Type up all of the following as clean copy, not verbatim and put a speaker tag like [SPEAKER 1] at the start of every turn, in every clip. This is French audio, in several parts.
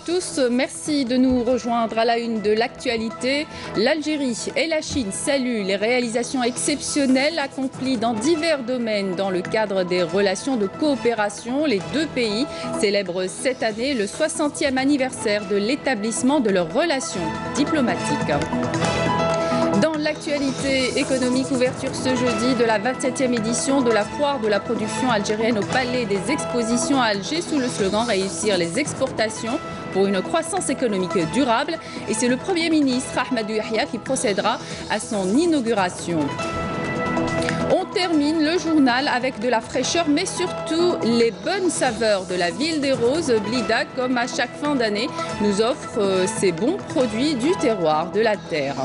[SPEAKER 1] tous, merci de nous rejoindre à la une de l'actualité. L'Algérie et la Chine saluent les réalisations exceptionnelles accomplies dans divers domaines dans le cadre des relations de coopération. Les deux pays célèbrent cette année le 60e anniversaire de l'établissement de leurs relations diplomatiques. Dans l'actualité économique, ouverture ce jeudi de la 27e édition de la foire de la production algérienne au Palais des Expositions à Alger sous le slogan « Réussir les exportations pour une croissance économique durable ». Et c'est le Premier ministre Ahmadou Yahia qui procédera à son inauguration. On termine le journal avec de la fraîcheur, mais surtout les bonnes saveurs de la ville des Roses. Blida, comme à chaque fin d'année, nous offre ces bons produits du terroir de la terre.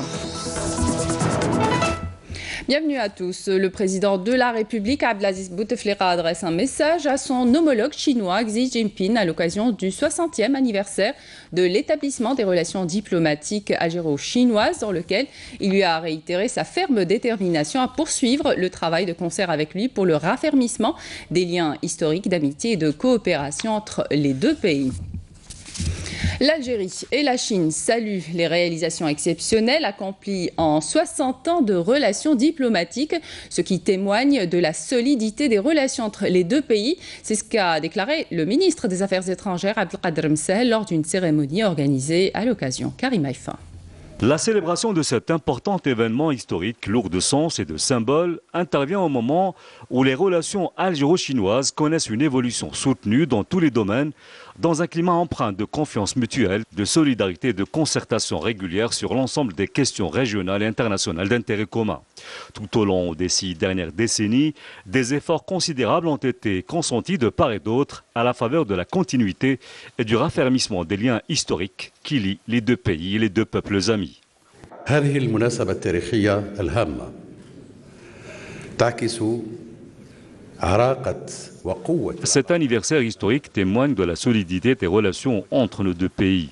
[SPEAKER 1] Bienvenue à tous. Le président de la République, Abdelaziz Bouteflika, adresse un message à son homologue chinois Xi Jinping à l'occasion du 60e anniversaire de l'établissement des relations diplomatiques algéro-chinoises, dans lequel il lui a réitéré sa ferme détermination à poursuivre le travail de concert avec lui pour le raffermissement des liens historiques d'amitié et de coopération entre les deux pays. L'Algérie et la Chine saluent les réalisations exceptionnelles accomplies en 60 ans de relations diplomatiques, ce qui témoigne de la solidité des relations entre les deux pays. C'est ce qu'a déclaré le ministre des Affaires étrangères Abdelkader Mseh lors d'une cérémonie organisée à l'occasion. Karim Haïfa.
[SPEAKER 2] La célébration de cet important événement historique, lourd de sens et de symboles, intervient au moment où les relations algéro-chinoises connaissent une évolution soutenue dans tous les domaines, dans un climat empreint de confiance mutuelle, de solidarité et de concertation régulière sur l'ensemble des questions régionales et internationales d'intérêt commun. Tout au long des 6 dernières décennies, des efforts considérables ont été consentis de part et d'autre à la faveur de la continuité et du raffermissement des liens historiques qui lient les deux pays et les deux peuples amis.
[SPEAKER 3] هذه المناسبة التاريخية الهامة تعكس عراقة وقوة.
[SPEAKER 2] Cet anniversaire historique témoigne de la solidité des relations entre nos deux pays.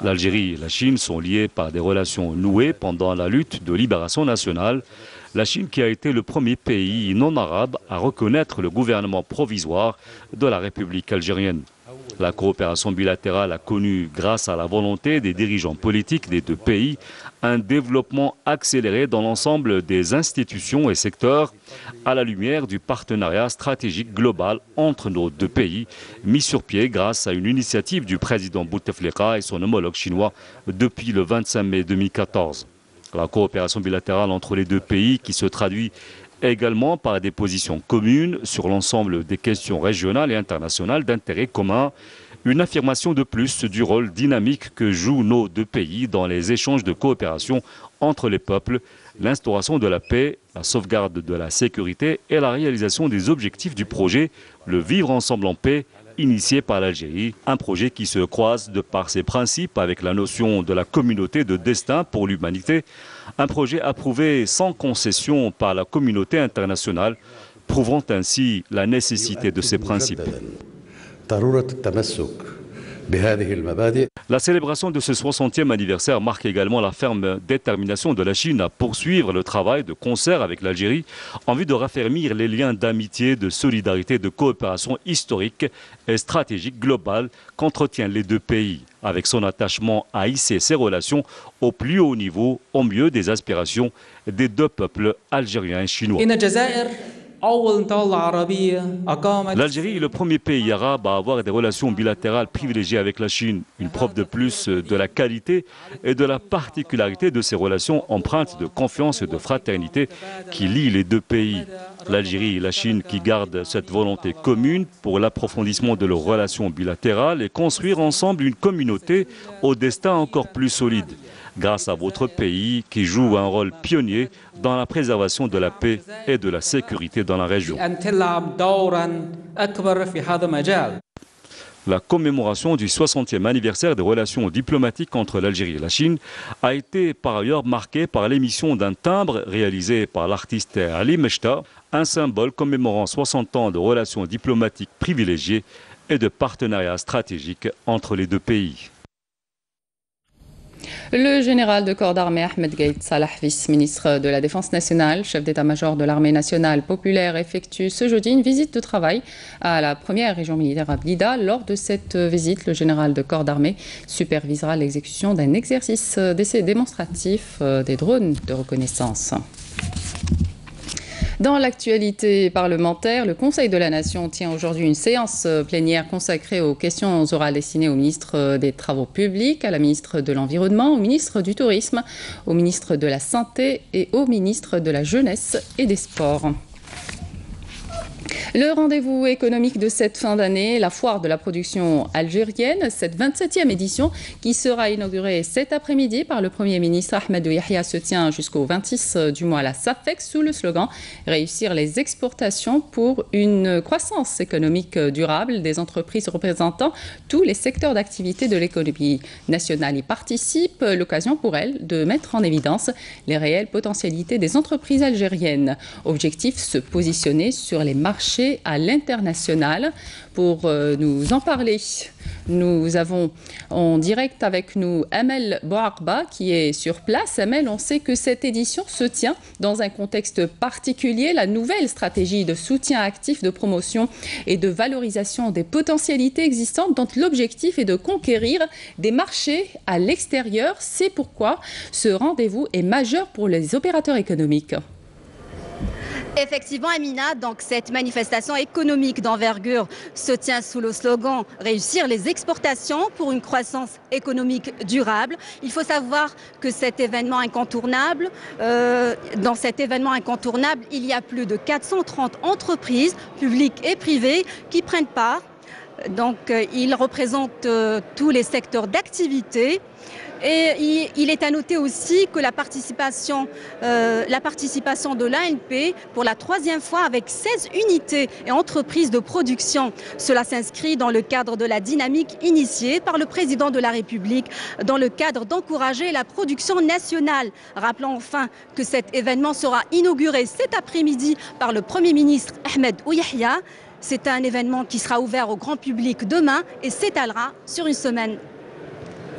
[SPEAKER 2] L'Algérie et la Chine sont liées par des relations nouées pendant la lutte de libération nationale. La Chine qui a été le premier pays non arabe à reconnaître le gouvernement provisoire de la République algérienne. La coopération bilatérale a connu, grâce à la volonté des dirigeants politiques des deux pays, un développement accéléré dans l'ensemble des institutions et secteurs à la lumière du partenariat stratégique global entre nos deux pays, mis sur pied grâce à une initiative du président Bouteflika et son homologue chinois depuis le 25 mai 2014. La coopération bilatérale entre les deux pays qui se traduit également par des positions communes sur l'ensemble des questions régionales et internationales d'intérêt commun, une affirmation de plus du rôle dynamique que jouent nos deux pays dans les échanges de coopération entre les peuples, l'instauration de la paix, la sauvegarde de la sécurité et la réalisation des objectifs du projet « Le vivre ensemble en paix » initié par l'Algérie, un projet qui se croise de par ses principes avec la notion de la communauté de destin pour l'humanité, un projet approuvé sans concession par la communauté internationale, prouvant ainsi la nécessité de ces principes. La célébration de ce 60e anniversaire marque également la ferme détermination de la Chine à poursuivre le travail de concert avec l'Algérie en vue de raffermir les liens d'amitié, de solidarité, de coopération historique et stratégique globale qu'entretiennent les deux pays, avec son attachement à hisser ces relations au plus haut niveau, au mieux des aspirations des deux peuples algériens et chinois. L'Algérie est le premier pays arabe à avoir des relations bilatérales privilégiées avec la Chine, une preuve de plus de la qualité et de la particularité de ces relations empreintes de confiance et de fraternité qui lient les deux pays. L'Algérie et la Chine qui gardent cette volonté commune pour l'approfondissement de leurs relations bilatérales et construire ensemble une communauté au destin encore plus solide, grâce à votre pays qui joue un rôle pionnier dans la préservation de la paix et de la sécurité dans la région. La commémoration du 60e anniversaire des relations diplomatiques entre l'Algérie et la Chine a été par ailleurs marquée par l'émission d'un timbre réalisé par l'artiste Ali Mechta, un symbole commémorant 60 ans de relations diplomatiques privilégiées et de partenariat stratégique entre les deux pays.
[SPEAKER 1] Le général de corps d'armée Ahmed Gaïd Salah, vice-ministre de la Défense nationale, chef d'état-major de l'armée nationale populaire, effectue ce jeudi une visite de travail à la première région militaire à Blida. Lors de cette visite, le général de corps d'armée supervisera l'exécution d'un exercice d'essai démonstratif des drones de reconnaissance. Dans l'actualité parlementaire, le Conseil de la Nation tient aujourd'hui une séance plénière consacrée aux questions orales destinées au ministre des Travaux publics, à la ministre de l'Environnement, au ministre du Tourisme, au ministre de la Santé et au ministre de la Jeunesse et des Sports. Le rendez-vous économique de cette fin d'année, la foire de la production algérienne, cette 27e édition qui sera inaugurée cet après-midi par le Premier ministre Ahmed Yahya, se tient jusqu'au 26 du mois à la SAFEX sous le slogan « Réussir les exportations pour une croissance économique durable ». Des entreprises représentant tous les secteurs d'activité de l'économie nationale y participent, l'occasion pour elles de mettre en évidence les réelles potentialités des entreprises algériennes. Objectif, se positionner sur les marchés à l'international. Pour nous en parler, nous avons en direct avec nous Amel Bouarba qui est sur place. Amel, on sait que cette édition se tient dans un contexte particulier. La nouvelle stratégie de soutien actif, de promotion et de valorisation des potentialités existantes, dont l'objectif est de conquérir des marchés à l'extérieur. C'est pourquoi ce rendez-vous est majeur pour les opérateurs économiques.
[SPEAKER 4] Effectivement, Amina, donc cette manifestation économique d'envergure se tient sous le slogan « Réussir les exportations pour une croissance économique durable ». Il faut savoir que cet événement incontournable, dans cet événement incontournable, il y a plus de 430 entreprises publiques et privées qui prennent part. Donc, ils représentent tous les secteurs d'activité. Et il est à noter aussi que la participation de l'ANP pour la 3e fois avec 16 unités et entreprises de production. Cela s'inscrit dans le cadre de la dynamique initiée par le président de la République dans le cadre d'encourager la production nationale. Rappelons enfin que cet événement sera inauguré cet après-midi par le Premier ministre Ahmed Yahya. C'est un événement qui sera ouvert au grand public demain et s'étalera sur une semaine.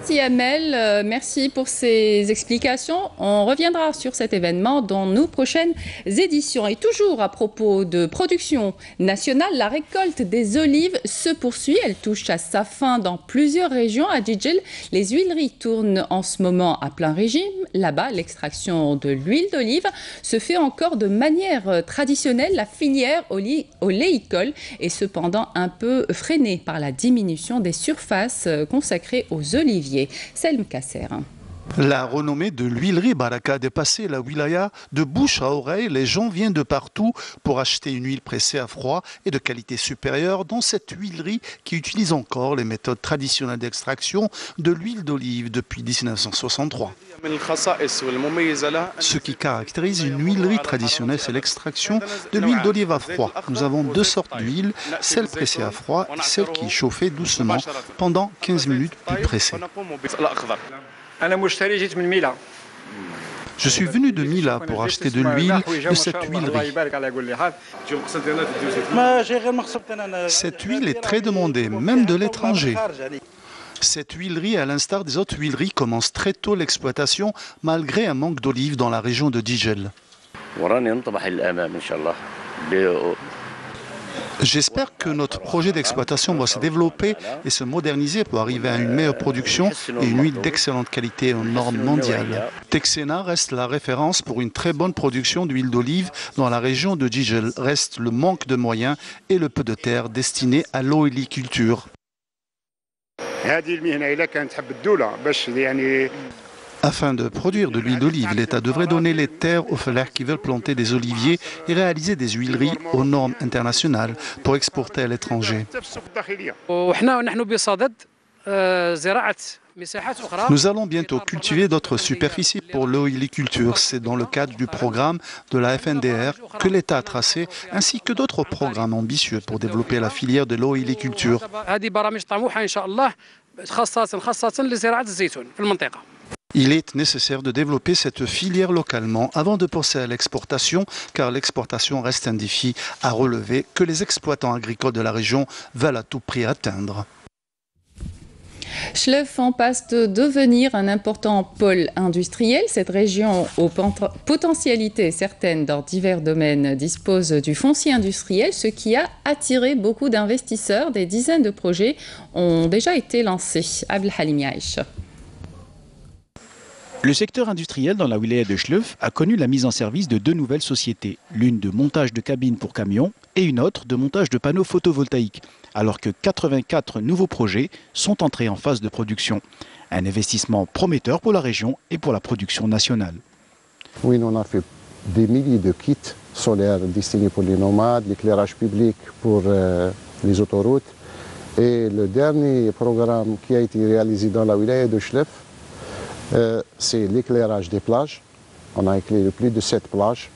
[SPEAKER 1] Merci Amel, merci pour ces explications. On reviendra sur cet événement dans nos prochaines éditions. Et toujours à propos de production nationale, la récolte des olives se poursuit. Elle touche à sa fin dans plusieurs régions. À Djidjel, les huileries tournent en ce moment à plein régime. Là-bas, l'extraction de l'huile d'olive se fait encore de manière traditionnelle. La filière oléicole est cependant un peu freinée par la diminution des surfaces consacrées aux oliviers. Selm Kasser.
[SPEAKER 5] La renommée de l'huilerie Baraka a dépassé la wilaya de bouche à oreille. Les gens viennent de partout pour acheter une huile pressée à froid et de qualité supérieure dans cette huilerie qui utilise encore les méthodes traditionnelles d'extraction de l'huile d'olive depuis 1963. Ce qui caractérise une huilerie traditionnelle, c'est l'extraction de l'huile d'olive à froid. Nous avons deux sortes d'huile, celle pressée à froid et celle qui est chauffée doucement pendant 15 minutes puis pressée. Je suis venu de Mila pour acheter de l'huile de cette huilerie. Cette huile est très demandée, même de l'étranger. Cette huilerie, à l'instar des autres huileries, commence très tôt l'exploitation, malgré un manque d'olives dans la région de Djidjel. J'espère que notre projet d'exploitation va se développer et se moderniser pour arriver à une meilleure production et une huile d'excellente qualité aux normes mondiales. Texena reste la référence pour une très bonne production d'huile d'olive dans la région de Djidjel. Reste le manque de moyens et le peu de terre destiné à l'oléiculture. Afin de produire de l'huile d'olive, l'État devrait donner les terres aux fellahs qui veulent planter des oliviers et réaliser des huileries aux normes internationales pour exporter à l'étranger. Nous allons bientôt cultiver d'autres superficies pour l'oléiculture. C'est dans le cadre du programme de la FNDR que l'État a tracé, ainsi que d'autres programmes ambitieux pour développer la filière de l'oléiculture. Il est nécessaire de développer cette filière localement avant de penser à l'exportation, car l'exportation reste un défi à relever que les exploitants agricoles de la région veulent à tout prix atteindre.
[SPEAKER 1] Chlef en passe de devenir un important pôle industriel. Cette région aux potentialités certaines dans divers domaines dispose du foncier industriel, ce qui a attiré beaucoup d'investisseurs. Des dizaines de projets ont déjà été lancés. Abdel Halim Yaïch.
[SPEAKER 6] Le secteur industriel dans la wilaya de Chlef a connu la mise en service de deux nouvelles sociétés, l'une de montage de cabines pour camions et une autre de montage de panneaux photovoltaïques, alors que 84 nouveaux projets sont entrés en phase de production. Un investissement prometteur pour la région et pour la production nationale.
[SPEAKER 7] Oui, on a fait des milliers de kits solaires destinés pour les nomades, l'éclairage public pour les autoroutes. Et le dernier programme qui a été réalisé dans la wilaya de Chlef, c'est l'éclairage des plages. On a éclairé plus de 7 plages.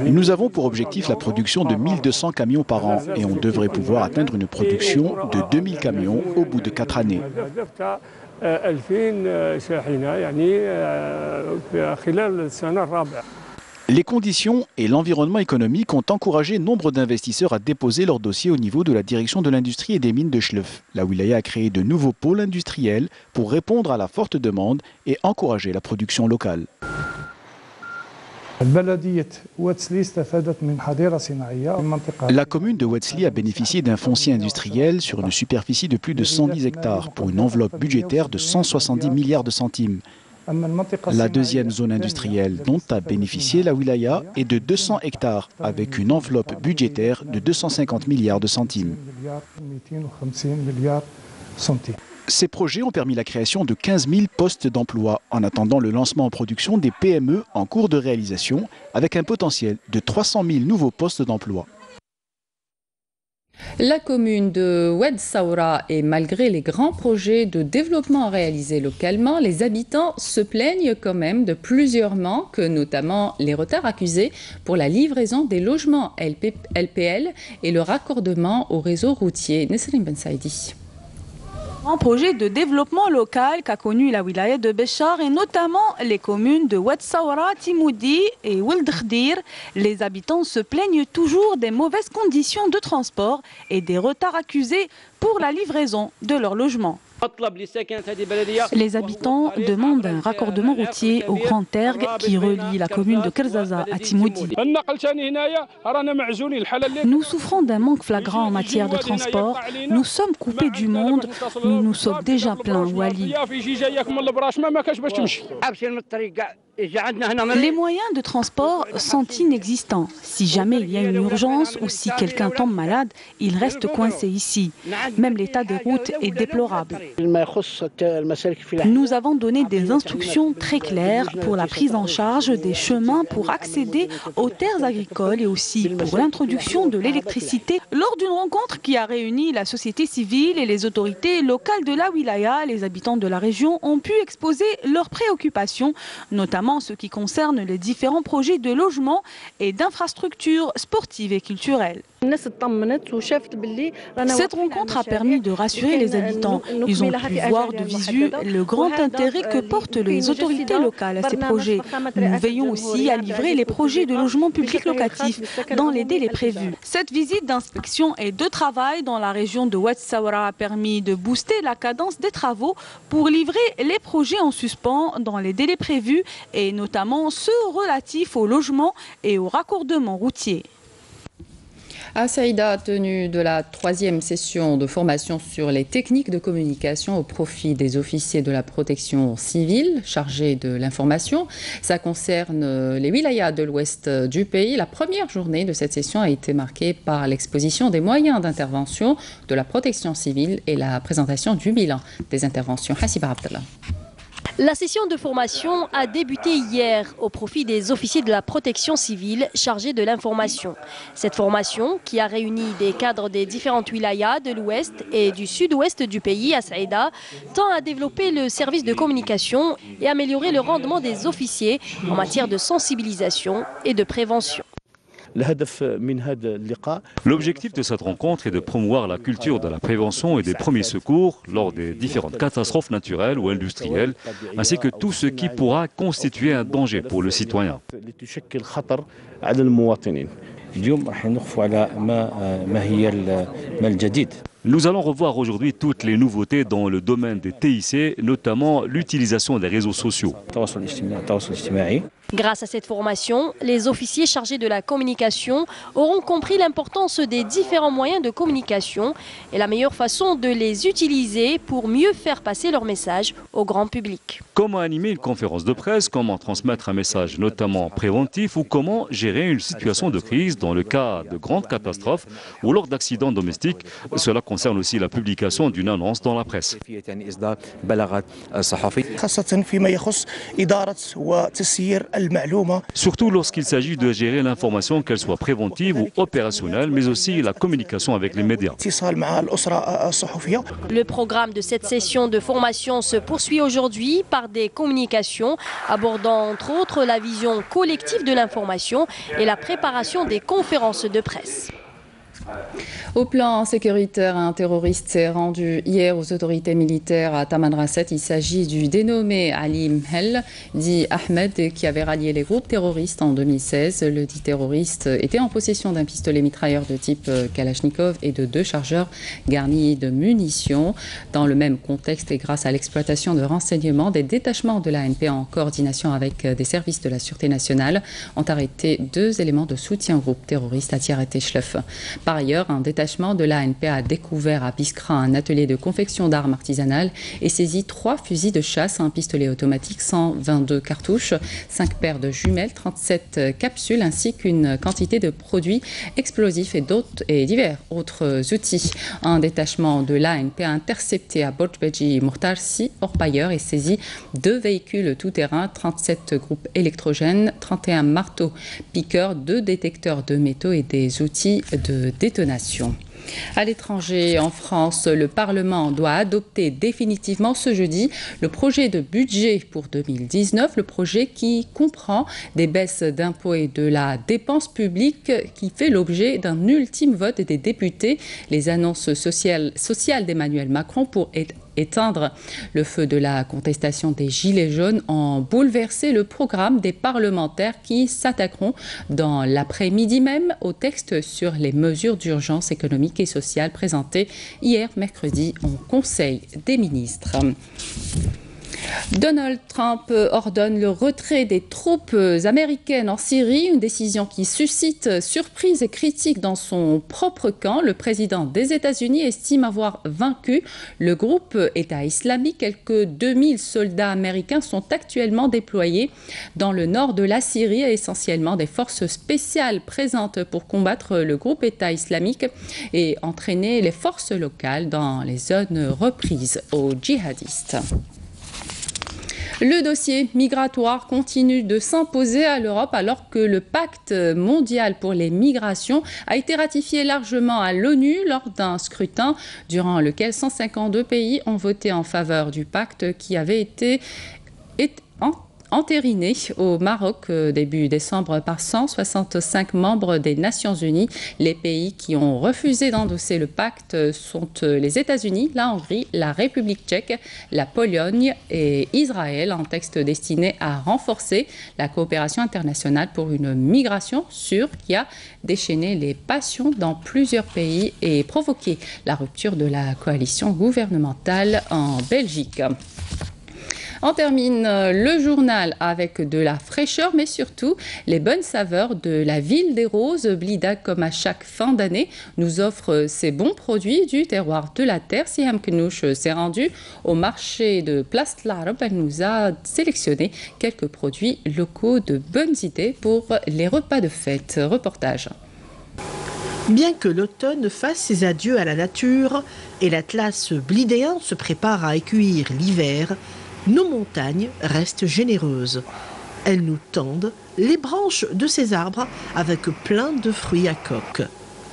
[SPEAKER 6] Nous avons pour objectif la production de 1200 camions par an et on devrait pouvoir atteindre une production de 2000 camions au bout de 4 années. Les conditions et l'environnement économique ont encouragé nombre d'investisseurs à déposer leur dossier au niveau de la direction de l'industrie et des mines de Chlef. La wilaya a créé de nouveaux pôles industriels pour répondre à la forte demande et encourager la production locale. La commune de Ouetzli a bénéficié d'un foncier industriel sur une superficie de plus de 110 hectares pour une enveloppe budgétaire de 170 milliards de centimes. La deuxième zone industrielle dont a bénéficié la wilaya est de 200 hectares avec une enveloppe budgétaire de 250 milliards de centimes. Ces projets ont permis la création de 15 000 postes d'emploi en attendant le lancement en production des PME en cours de réalisation avec un potentiel de 300 000 nouveaux postes d'emploi.
[SPEAKER 1] La commune de Oued Saoura et malgré les grands projets de développement réalisés localement, les habitants se plaignent quand même de plusieurs manques, notamment les retards accusés pour la livraison des logements LPL et le raccordement au réseau routier. Nesrine Ben Saïdi.
[SPEAKER 8] Un projet de développement local qu'a connu la wilaya de Béchar et notamment les communes de Oued Saoura, Timoudi et Ould Khdir. Les habitants se plaignent toujours des mauvaises conditions de transport et des retards accusés pour la livraison de leur logement. Les habitants demandent un raccordement routier au Grand Tergue qui relie la commune de Kerzaza à Timoudi. Nous souffrons d'un manque flagrant en matière de transport. Nous sommes coupés du monde. Nous nous sommes déjà plaints, Wali. Les moyens de transport sont inexistants. Si jamais il y a une urgence ou si quelqu'un tombe malade, il reste coincé ici. Même l'état des routes est déplorable. Nous avons donné des instructions très claires pour la prise en charge des chemins pour accéder aux terres agricoles et aussi pour l'introduction de l'électricité. Lors d'une rencontre qui a réuni la société civile et les autorités locales de la wilaya, les habitants de la région ont pu exposer leurs préoccupations, notamment ce qui concerne les différents projets de logement et d'infrastructures sportives et culturelles. Cette rencontre a permis de rassurer les habitants. Ils ont pu voir de visu le grand intérêt que portent les autorités locales à ces projets. Nous veillons aussi à livrer les projets de logement public locatif dans les délais prévus. Cette visite d'inspection et de travail dans la région de Oued Saoura a permis de booster la cadence des travaux pour livrer les projets en suspens dans les délais prévus et notamment ceux relatifs au logement et au raccordement routier.
[SPEAKER 1] À Saïda, tenue de la 3e session de formation sur les techniques de communication au profit des officiers de la protection civile chargés de l'information. Ça concerne les wilayas de l'ouest du pays. La première journée de cette session a été marquée par l'exposition des moyens d'intervention de la protection civile et la présentation du bilan des interventions. Hassiba Abdallah.
[SPEAKER 9] La session de formation a débuté hier au profit des officiers de la protection civile chargés de l'information. Cette formation, qui a réuni des cadres des différentes wilayas de l'ouest et du sud-ouest du pays à Saïda, tend à développer le service de communication et améliorer le rendement des officiers en matière de sensibilisation et de prévention.
[SPEAKER 2] L'objectif de cette rencontre est de promouvoir la culture de la prévention et des premiers secours lors des différentes catastrophes naturelles ou industrielles, ainsi que tout ce qui pourra constituer un danger pour le citoyen. Nous allons revoir aujourd'hui toutes les nouveautés dans le domaine des TIC, notamment l'utilisation des réseaux sociaux.
[SPEAKER 9] Grâce à cette formation, les officiers chargés de la communication auront compris l'importance des différents moyens de communication et la meilleure façon de les utiliser pour mieux faire passer leur message au grand public.
[SPEAKER 2] Comment animer une conférence de presse, comment transmettre un message notamment préventif ou comment gérer une situation de crise dans le cas de grandes catastrophes ou lors d'accidents domestiques. Cela concerne aussi la publication d'une annonce dans la presse. Surtout lorsqu'il s'agit de gérer l'information, qu'elle soit préventive ou opérationnelle, mais aussi la communication avec les médias.
[SPEAKER 9] Le programme de cette session de formation se poursuit aujourd'hui par des communications abordant entre autres la vision collective de l'information et la préparation des conférences de presse.
[SPEAKER 1] Au plan sécuritaire, un terroriste s'est rendu hier aux autorités militaires à Tamanrasset. Il s'agit du dénommé Ali Mhel, dit Ahmed, qui avait rallié les groupes terroristes en 2016. Le dit terroriste était en possession d'un pistolet mitrailleur de type Kalachnikov et de 2 chargeurs garnis de munitions. Dans le même contexte et grâce à l'exploitation de renseignements, des détachements de l'ANP en coordination avec des services de la Sûreté nationale ont arrêté 2 éléments de soutien au groupe terroriste à Tiaret et Chlef. Par ailleurs, un détachement de l'ANP a découvert à Biskra un atelier de confection d'armes artisanales et saisi 3 fusils de chasse, un pistolet automatique, 122 cartouches, 5 paires de jumelles, 37 capsules ainsi qu'une quantité de produits explosifs et divers autres outils. Un détachement de l'ANP a intercepté à Borjbeji Mourtarsi, Orpailleur, et saisi 2 véhicules tout-terrain, 37 groupes électrogènes, 31 marteaux piqueurs, 2 détecteurs de métaux et des outils de détonation. À l'étranger, en France, le Parlement doit adopter définitivement ce jeudi le projet de budget pour 2019, le projet qui comprend des baisses d'impôts et de la dépense publique qui fait l'objet d'un ultime vote des députés. Les annonces sociales d'Emmanuel Macron pour éteindre le feu de la contestation des Gilets jaunes ont bouleversé le programme des parlementaires qui s'attaqueront dans l'après-midi même au texte sur les mesures d'urgence économique et sociale présentées hier mercredi au Conseil des ministres. Donald Trump ordonne le retrait des troupes américaines en Syrie, une décision qui suscite surprise et critique dans son propre camp. Le président des États-Unis estime avoir vaincu le groupe État islamique. Quelques 2000 soldats américains sont actuellement déployés dans le nord de la Syrie, essentiellement des forces spéciales présentes pour combattre le groupe État islamique et entraîner les forces locales dans les zones reprises aux djihadistes. Le dossier migratoire continue de s'imposer à l'Europe alors que le pacte mondial pour les migrations a été ratifié largement à l'ONU lors d'un scrutin durant lequel 152 pays ont voté en faveur du pacte qui avait été entériné au Maroc début décembre par 165 membres des Nations Unies. Les pays qui ont refusé d'endosser le pacte sont les États-Unis, la Hongrie, la République tchèque, la Pologne et Israël, un texte destiné à renforcer la coopération internationale pour une migration sûre qui a déchaîné les passions dans plusieurs pays et provoqué la rupture de la coalition gouvernementale en Belgique. On termine le journal avec de la fraîcheur, mais surtout les bonnes saveurs de la ville des Roses. Blida, comme à chaque fin d'année, nous offre ses bons produits du terroir de la terre. Siham Knouch s'est rendu au marché de Place L'Arab. Elle nous a sélectionné quelques produits locaux de bonnes idées pour les repas de fête. Reportage.
[SPEAKER 10] Bien que l'automne fasse ses adieux à la nature et l'Atlas blidéen se prépare à accueillir l'hiver, nos montagnes restent généreuses. Elles nous tendent les branches de ces arbres avec plein de fruits à coque,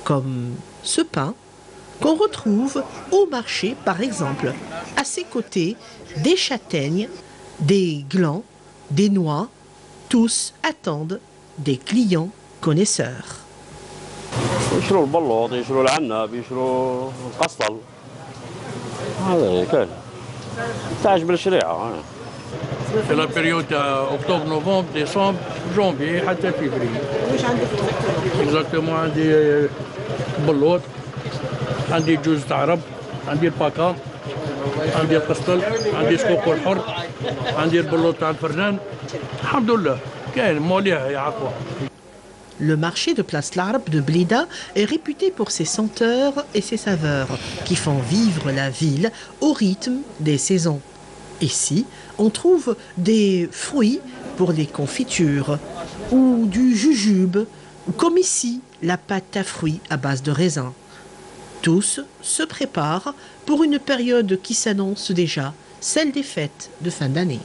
[SPEAKER 10] comme ce pin qu'on retrouve au marché par exemple. À ses côtés, des châtaignes, des glands, des noix, tous attendent des clients connaisseurs.
[SPEAKER 11] C'est la période octobre, novembre, décembre, janvier, حتى février. Exactement, عندي بلوط عندي جوز تاع رب، عندي الباكا، عندي القسطل، عندي سكوكو الحر، عندي البلوط تاع الفرنان. الحمد لله كاين موليها يا عقوة.
[SPEAKER 10] Le marché de Place Larbe de Blida est réputé pour ses senteurs et ses saveurs qui font vivre la ville au rythme des saisons. Ici, on trouve des fruits pour les confitures ou du jujube, ou comme ici, la pâte à fruits à base de raisin. Tous se préparent pour une période qui s'annonce déjà, celle des fêtes de fin d'année.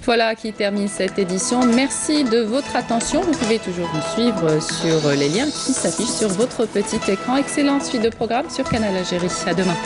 [SPEAKER 1] Voilà qui termine cette édition. Merci de votre attention. Vous pouvez toujours nous suivre sur les liens qui s'affichent sur votre petit écran. Excellente suite de programme sur Canal Algérie. À demain.